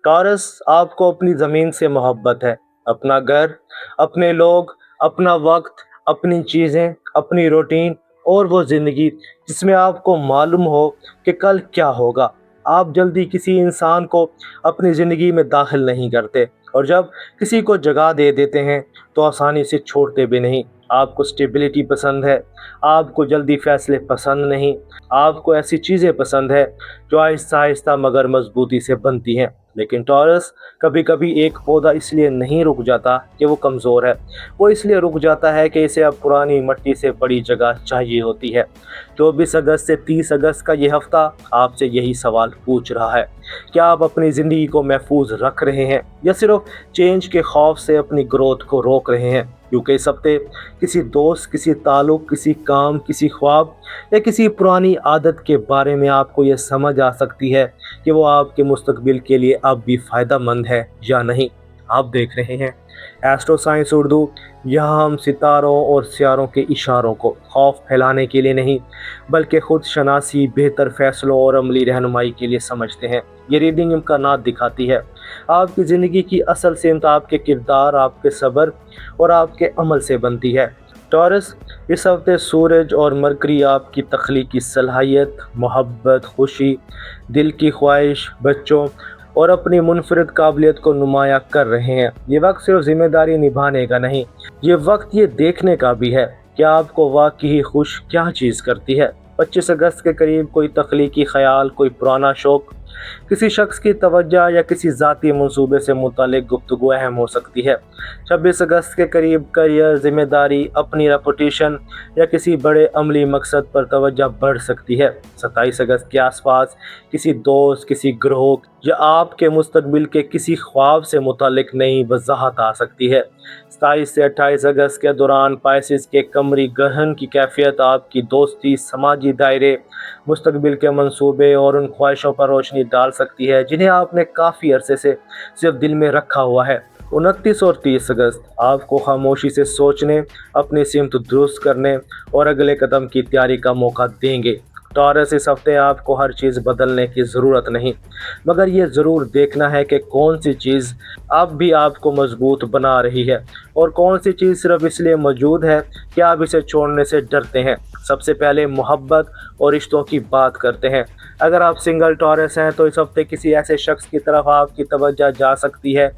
Taurus, आपको अपनी ज़मीन से मोहब्बत है। अपना घर, अपने लोग, अपना वक्त, अपनी चीज़ें, अपनी रूटीन और वो ज़िंदगी जिसमें आपको मालूम हो कि कल क्या होगा। आप जल्दी किसी इंसान को अपनी ज़िंदगी में दाखिल नहीं करते, और जब किसी को जगह दे देते हैं तो आसानी से छोड़ते भी नहीं। आपको स्टेबिलिटी पसंद है, आपको जल्दी फैसले पसंद नहीं। आपको ऐसी चीज़ें पसंद है जो आहिस्ता आहिस्ता मगर मजबूती से बनती हैं। लेकिन टॉरस, कभी कभी एक पौधा इसलिए नहीं रुक जाता कि वो कमज़ोर है, वो इसलिए रुक जाता है कि इसे अब पुरानी मिट्टी से बड़ी जगह चाहिए होती है। 24 अगस्त से 30 अगस्त का ये हफ्ता आपसे यही सवाल पूछ रहा है। क्या आप अपनी ज़िंदगी को महफूज रख रहे हैं, या सिर्फ चेंज के खौफ से अपनी ग्रोथ को रोक रहे हैं? क्योंकि इस हफ्ते किसी दोस्त, किसी ताल्लुक़, किसी काम, किसी ख्वाब या किसी पुरानी आदत के बारे में आपको ये समझ आ सकती है कि वो आपके मुस्तकबिल के लिए अब भी फ़ायदा मंद है या नहीं। आप देख रहे हैं एस्ट्रो साइंस उर्दू। यहाँ हम सितारों और सियारों के इशारों को खौफ फैलाने के लिए नहीं, बल्कि खुद शनासी, बेहतर फैसलों और अमली रहनुमाई के लिए समझते हैं। ये रीडिंग इम्कानात दिखाती है। आपकी ज़िंदगी की असल सिमत आपके किरदार, आपके सब्र और आपके अमल से बनती है। टॉरस, इस हफ्ते सूरज और मरकरी आपकी तख्लीकी सलाहियत, मोहब्बत, खुशी, दिल की ख्वाहिश, बच्चों और अपनी मुनफरद काबिलियत को नुमाया कर रहे हैं। ये वक्त सिर्फ जिम्मेदारी निभाने का नहीं, ये वक्त ये देखने का भी है कि आपको वाकई खुश क्या चीज़ करती है। 25 अगस्त के करीब कोई तख्लीकी ख्याल, कोई पुराना शौक, किसी शख्स की तवज्जो या किसी ज़ाती मंसूबे से मुतालिक गुफ्तगू अहम हो सकती है। 26 अगस्त के करीब करियर, जिम्मेदारी, अपनी रेपुटेशन या किसी बड़े अमली मकसद पर तवज्जो बढ़ सकती है। 27 अगस्त के आसपास किसी दोस्त, किसी ग्रोह या आपके मुस्तकबिल के किसी ख्वाब से मुतालिक नई वजाहत आ सकती है। 27 से 28 अगस्त के दौरान पाइसिस के कमरी ग्रहण की कैफियत आपकी दोस्ती, समाजी दायरे, मुस्तकबिल के मंसूबे और उन ख्वाहिशों पर रोशनी डाल सकती है जिन्हें आपने काफ़ी अरसे से सिर्फ दिल में रखा हुआ है। 29 और 30 अगस्त आपको खामोशी से सोचने, अपनी सिमत दुरुस्त करने और अगले कदम की तैयारी का मौका देंगे। टॉरस, इस हफ्ते आपको हर चीज़ बदलने की ज़रूरत नहीं, मगर ये ज़रूर देखना है कि कौन सी चीज़ अब भी आपको मजबूत बना रही है और कौन सी चीज़ सिर्फ इसलिए मौजूद है कि आप इसे छोड़ने से डरते हैं। सबसे पहले मोहब्बत और रिश्तों की बात करते हैं। अगर आप सिंगल टॉरस हैं तो इस हफ्ते किसी ऐसे शख्स की तरफ आपकी तवज्जो जा सकती है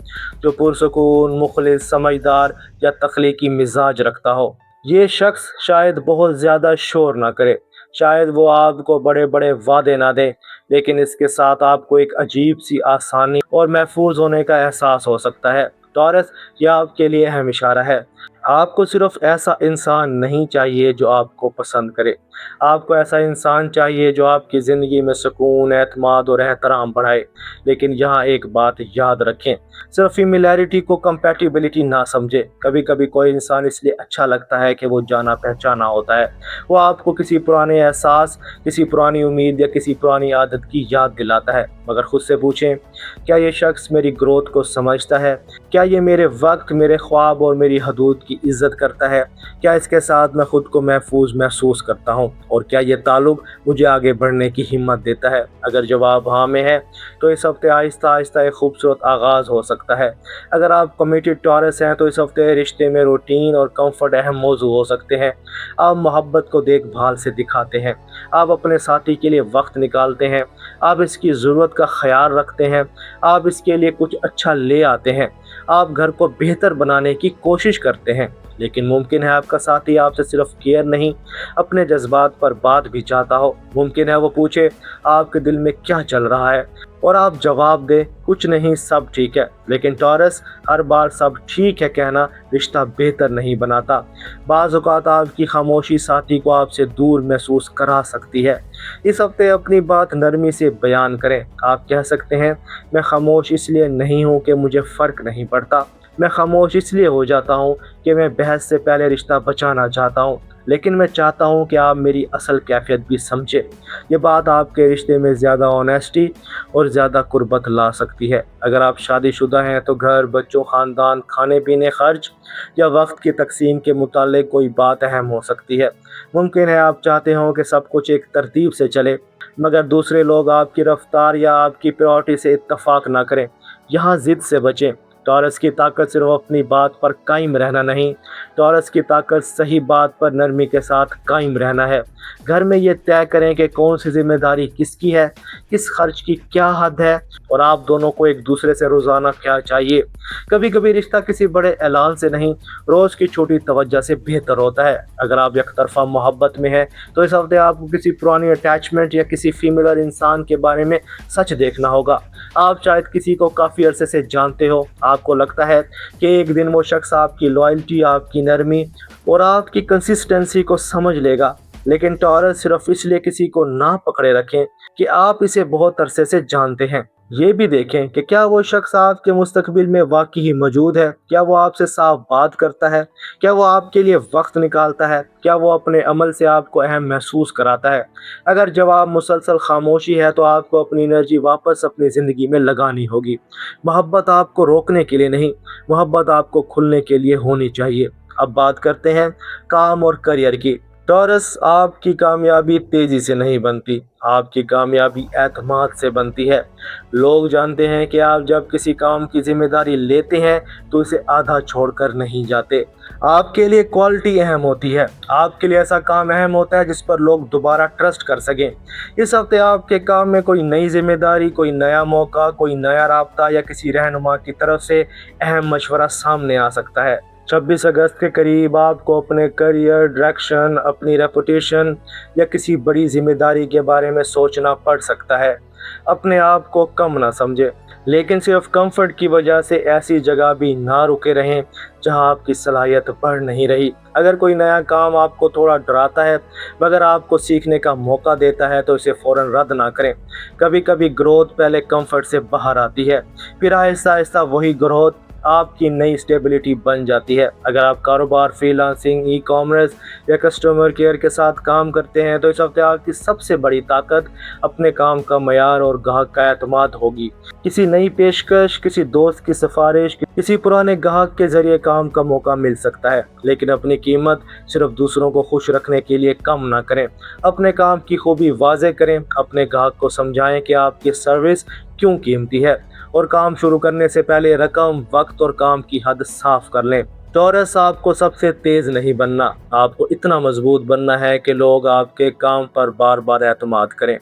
जो पुरसुकून, मुखलिस, समझदार या तख्लीकी मिजाज रखता हो। ये शख्स शायद बहुत ज़्यादा शोर ना करे, शायद वो आपको बड़े बड़े वादे ना दे, लेकिन इसके साथ आपको एक अजीब सी आसानी और महफूज होने का एहसास हो सकता है। टॉरस, यह आपके लिए अहम इशारा है। आपको सिर्फ ऐसा इंसान नहीं चाहिए जो आपको पसंद करे, आपको ऐसा इंसान चाहिए जो आपकी ज़िंदगी में सुकून, एतमाद और एहतराम बढ़ाए। लेकिन यहाँ एक बात याद रखें, सिर्फ फेमिलियरिटी को कंपैटिबिलिटी ना समझे। कभी कभी कोई इंसान इसलिए अच्छा लगता है कि वो जाना पहचाना होता है। वो आपको किसी पुराने एहसास, किसी पुरानी उम्मीद या किसी पुरानी आदत की याद दिलाता है। मगर खुद से पूछें, क्या ये शख्स मेरी ग्रोथ को समझता है? क्या ये मेरे वक्त, मेरे ख्वाब और मेरी हदूद की इज्जत करता है? क्या इसके साथ मैं खुद को महफूज महसूस करता हूँ? और क्या ये ताल्लुक मुझे आगे बढ़ने की हिम्मत देता है? अगर जवाब हाँ में है तो इस हफ्ते आहिस्ता आहिस्ता एक खूबसूरत आगाज़ हो सकता है। अगर आप कमिटेड टॉरस हैं तो इस हफ्ते रिश्ते में रूटीन और कंफर्ट अहम मौजू हो सकते हैं। आप मोहब्बत को देखभाल से दिखाते हैं, आप अपने साथी के लिए वक्त निकालते हैं, आप इसकी ज़रूरत का ख्याल रखते हैं, आप इसके लिए कुछ अच्छा ले आते हैं, आप घर को बेहतर बनाने की कोशिश करते हैं। लेकिन मुमकिन है आपका साथी आपसे सिर्फ केयर नहीं, अपने जज्बात पर बात भी चाहता हो। मुमकिन है वो पूछे आपके दिल में क्या चल रहा है और आप जवाब दें कुछ नहीं, सब ठीक है। लेकिन टॉरस, हर बार सब ठीक है कहना रिश्ता बेहतर नहीं बनाता। बाज़ औक़ात आपकी खामोशी साथी को आपसे दूर महसूस करा सकती है। इस हफ्ते अपनी बात नरमी से बयान करें। आप कह सकते हैं, मैं खामोश इसलिए नहीं हूँ कि मुझे फ़र्क नहीं पड़ता, मैं खामोश इसलिए हो जाता हूँ कि मैं बहस से पहले रिश्ता बचाना चाहता हूँ, लेकिन मैं चाहता हूँ कि आप मेरी असल कैफियत भी समझें। ये बात आपके रिश्ते में ज़्यादा ऑनेस्टी और ज़्यादा कुर्बत ला सकती है। अगर आप शादीशुदा हैं तो घर, बच्चों, ख़ानदान, खाने पीने, खर्च या वक्त की तकसीम के मुतालिक कोई बात अहम हो सकती है। मुमकिन है आप चाहते हों कि सब कुछ एक तरतीब से चले, मगर दूसरे लोग आपकी रफ्तार या आपकी प्रायोरिटी से इत्तफाक ना करें। यहाँ जिद से बचें। टॉरस की ताकत सिर्फ अपनी बात पर कायम रहना नहीं, टॉरस की ताकत सही बात पर नरमी के साथ कायम रहना है। घर में ये तय करें कि कौन सी जिम्मेदारी किसकी है, किस खर्च की क्या हद है, और आप दोनों को एक दूसरे से रोज़ाना क्या चाहिए। कभी कभी रिश्ता किसी बड़े ऐलान से नहीं, रोज़ की छोटी तवज्जो से बेहतर होता है। अगर आप एक तरफा मोहब्बत में हैं तो इस हफ्ते आपको किसी पुरानी अटैचमेंट या किसी फीमेलर इंसान के बारे में सच देखना होगा। आप शायद किसी को काफ़ी अरसे से जानते हो, आपको लगता है कि एक दिन वो शख्स आपकी लॉयल्टी, आपकी नरमी और आपकी कंसिस्टेंसी को समझ लेगा। लेकिन टॉरस सिर्फ इसलिए किसी को ना पकड़े रखें कि आप इसे बहुत अरसे से जानते हैं। ये भी देखें कि क्या वो शख्स आपके मुस्तकबिल में वाकई ही मौजूद है, क्या वो आपसे साफ बात करता है, क्या वो आपके लिए वक्त निकालता है, क्या वो अपने अमल से आपको अहम महसूस कराता है। अगर जवाब मुसलसल खामोशी है तो आपको अपनी एनर्जी वापस अपनी ज़िंदगी में लगानी होगी। मोहब्बत आपको रोकने के लिए नहीं, मोहब्बत आपको खुलने के लिए होनी चाहिए। अब बात करते हैं काम और करियर की। टॉरस, आपकी कामयाबी तेजी से नहीं बनती, आपकी कामयाबी एतमाद से बनती है। लोग जानते हैं कि आप जब किसी काम की जिम्मेदारी लेते हैं तो इसे आधा छोड़कर नहीं जाते। आपके लिए क्वालिटी अहम होती है, आपके लिए ऐसा काम अहम होता है जिस पर लोग दोबारा ट्रस्ट कर सकें। इस हफ्ते आपके काम में कोई नई जिम्मेदारी, कोई नया मौका, कोई नया राब्ता या किसी रहनुमा की तरफ से अहम मशवरा सामने आ सकता है। 26 अगस्त के करीब आपको अपने करियर, डायरेक्शन, अपनी रेपुटेशन या किसी बड़ी जिम्मेदारी के बारे में सोचना पड़ सकता है। अपने आप को कम ना समझें, लेकिन सिर्फ कंफर्ट की वजह से ऐसी जगह भी ना रुके रहें जहां आपकी सलाहियत बढ़ नहीं रही। अगर कोई नया काम आपको थोड़ा डराता है मगर आपको सीखने का मौका देता है तो इसे फ़ौरन रद्द ना करें। कभी कभी ग्रोथ पहले कंफर्ट से बाहर आती है, फिर आहिस्ता आहिस्ता वही ग्रोथ आपकी नई स्टेबिलिटी बन जाती है। अगर आप कारोबार, फ्रीलांसिंग, ई कॉमर्स या कस्टमर केयर के साथ काम करते हैं तो इस हफ्ते आपकी सबसे बड़ी ताकत अपने काम का मयार और ग्राहक का एतमाद होगी। किसी नई पेशकश, किसी दोस्त की सिफारिश, किसी पुराने ग्राहक के जरिए काम का मौका मिल सकता है, लेकिन अपनी कीमत सिर्फ दूसरों को खुश रखने के लिए कम ना करें। अपने काम की खूबी वाज़े करें, अपने ग्राहक को समझाएं कि आपकी सर्विस क्यों कीमती है, और काम शुरू करने से पहले रकम, वक्त और काम की हद साफ कर लें। टॉरस, आपको सबसे तेज नहीं बनना, आपको इतना मजबूत बनना है कि लोग आपके काम पर बार बार एतमाद करें।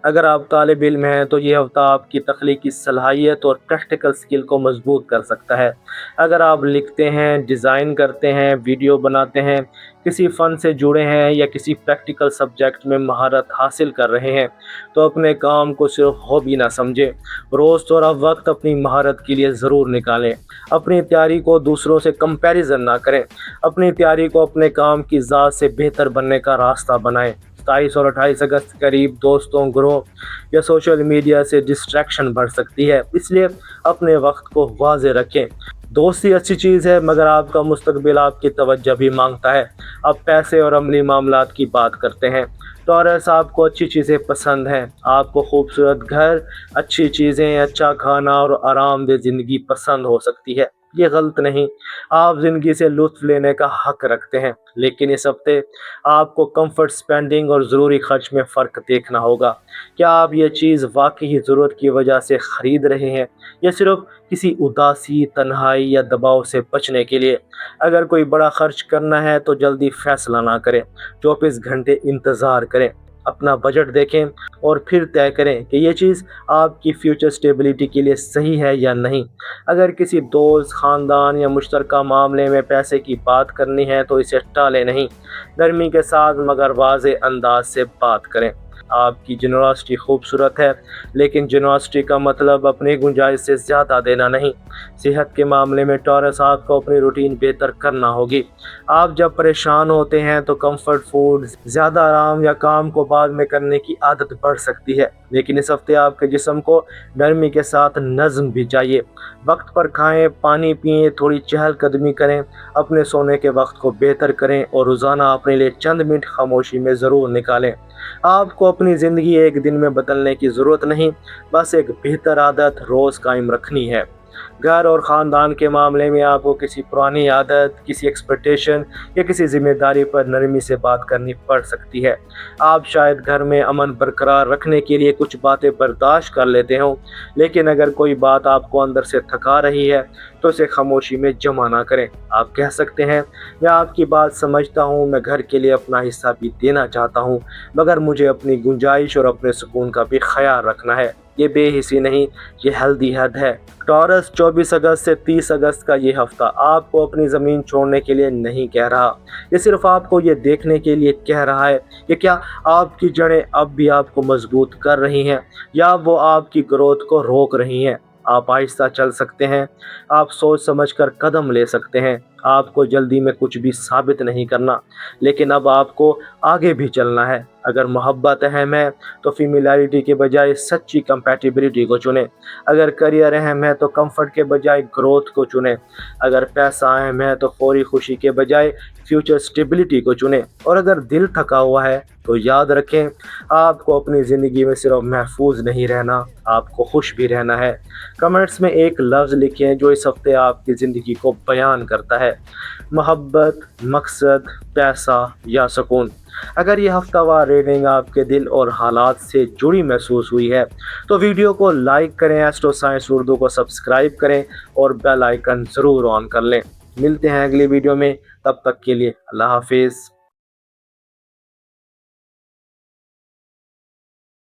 अगर आप तालिब इल्म हैं तो ये हफ्ता आपकी तख्लीकी सलाहियत और प्रैक्टिकल स्किल को मजबूत कर सकता है। अगर आप लिखते हैं, डिज़ाइन करते हैं, वीडियो बनाते हैं, किसी फ़न से जुड़े हैं या किसी प्रैक्टिकल सब्जेक्ट में महारत हासिल कर रहे हैं तो अपने काम को सिर्फ हॉबी ना समझें। रोज़ थोड़ा वक्त अपनी महारत के लिए ज़रूर निकालें। अपनी तैयारी को दूसरों से कंपैरिजन ना करें, अपनी तैयारी को अपने काम की ज़ात से बेहतर बनने का रास्ता बनाएं। 27 और 28 अगस्त के करीब दोस्तों, ग्रुप या सोशल मीडिया से डिस्ट्रैक्शन बढ़ सकती है, इसलिए अपने वक्त को वाज़े रखें। दोस्ती अच्छी चीज़ है मगर आपका मुस्तकबिल आपकी तवज्जो भी मांगता है। अब पैसे और अमली मामलात की बात करते हैं। टॉरस, आपको अच्छी चीज़ें पसंद हैं, आपको खूबसूरत घर, अच्छी चीज़ें, अच्छा खाना और आरामदेह ज़िंदगी पसंद हो सकती है। ये गलत नहीं, आप ज़िंदगी से लुत्फ़ लेने का हक रखते हैं, लेकिन इस हफ्ते आपको कंफर्ट स्पेंडिंग और ज़रूरी खर्च में फ़र्क देखना होगा। क्या आप ये चीज़ वाकई ज़रूरत की वजह से ख़रीद रहे हैं या सिर्फ किसी उदासी, तन्हाई या दबाव से बचने के लिए? अगर कोई बड़ा खर्च करना है तो जल्दी फैसला ना करें, 24 घंटे इंतज़ार करें, अपना बजट देखें और फिर तय करें कि ये चीज़ आपकी फ्यूचर स्टेबिलिटी के लिए सही है या नहीं। अगर किसी दोस्त, ख़ानदान या मुश्तरका मामले में पैसे की बात करनी है तो इसे टालें नहीं, नरमी के साथ मगर वाज़े अंदाज से बात करें। आपकी जेनरॉसिटी खूबसूरत है, लेकिन जेनरॉसिटी का मतलब अपनी गुंजाइश से ज़्यादा देना नहीं। सेहत के मामले में टॉरस, आपको अपनी रूटीन बेहतर करना होगी। आप जब परेशान होते हैं तो कंफर्ट फूड, ज़्यादा आराम या काम को बाद में करने की आदत बढ़ सकती है, लेकिन इस हफ्ते आपके जिस्म को नरमी के साथ नज़्म भी चाहिए। वक्त पर खाएं, पानी पिएं, थोड़ी चहलकदमी करें, अपने सोने के वक्त को बेहतर करें और रोज़ाना अपने लिए चंद मिनट खामोशी में ज़रूर निकालें। आपको अपनी ज़िंदगी एक दिन में बदलने की ज़रूरत नहीं, बस एक बेहतर आदत रोज़ कायम रखनी है। घर और ख़ानदान के मामले में आपको किसी पुरानी आदत, किसी एक्सपेक्टेशन या किसी ज़िम्मेदारी पर नरमी से बात करनी पड़ सकती है। आप शायद घर में अमन बरकरार रखने के लिए कुछ बातें बर्दाश्त कर लेते हो, लेकिन अगर कोई बात आपको अंदर से थका रही है तो उसे खामोशी में जमा ना करें। आप कह सकते हैं, मैं आपकी बात समझता हूँ, मैं घर के लिए अपना हिस्सा भी देना चाहता हूँ, मगर मुझे अपनी गुंजाइश और अपने सुकून का भी ख्याल रखना है। ये बेहिसी नहीं, ये हेल्दी हद है। टॉरस 24 अगस्त से 30 अगस्त का ये हफ्ता आपको अपनी ज़मीन छोड़ने के लिए नहीं कह रहा। ये सिर्फ आपको ये देखने के लिए कह रहा है कि क्या आपकी जड़ें अब भी आपको मजबूत कर रही हैं या वो आपकी ग्रोथ को रोक रही हैं। आप आहिस्ता चल सकते हैं, आप सोच समझकर कदम ले सकते हैं। आपको जल्दी में कुछ भी साबित नहीं करना, लेकिन अब आपको आगे भी चलना है। अगर मोहब्बत अहम है तो फेमिलियरिटी के बजाय सच्ची कंपैटिबिलिटी को चुनें। अगर करियर अहम है तो कंफर्ट के बजाय ग्रोथ को चुनें। अगर पैसा अहम है तो फौरी खुशी के बजाय फ्यूचर स्टेबिलिटी को चुनें। और अगर दिल थका हुआ है तो याद रखें, आपको अपनी ज़िंदगी में सिर्फ महफूज नहीं रहना, आपको खुश भी रहना है। कमेंट्स में एक लफ्ज़ लिखें जो इस हफ्ते आपकी ज़िंदगी को बयान करता है। मोहब्बत, मकसद, पैसा या सुकून। अगर ये हफ्तावार रीडिंग आपके दिल और हालात से जुड़ी महसूस हुई है तो वीडियो को लाइक करें, एस्ट्रो साइंस उर्दू को सब्सक्राइब करें और बेल आइकन ज़रूर ऑन कर लें। मिलते हैं अगली वीडियो में, तब तक के लिए अल्लाह हाफिज़।